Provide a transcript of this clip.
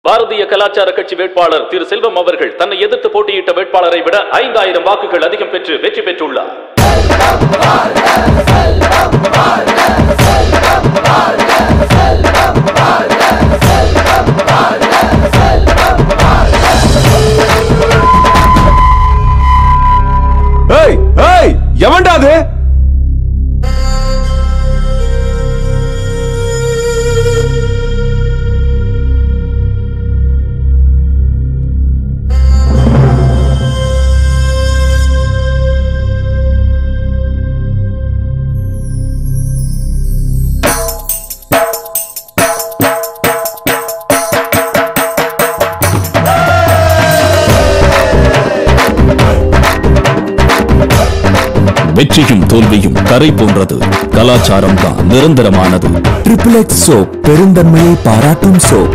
பாரதிய கலாச்சார கட்சி வேட்பாளர் திரு செல்வம் அவர்கள் தன்னை எதிர்த்து போட்டியிட்ட வேட்பாளரை விட 5000 வாக்குகள் அதிகம் பெற்று வெற்றி பெற்றுள்ளார். எவன்டா அது? வெற்றியும் தோல்வியும் கரை போன்றது, கலாச்சாரம் தான் நிரந்தரமானது. XXX சோப், பெருந்தன்மையை பாராட்டும் சோப்.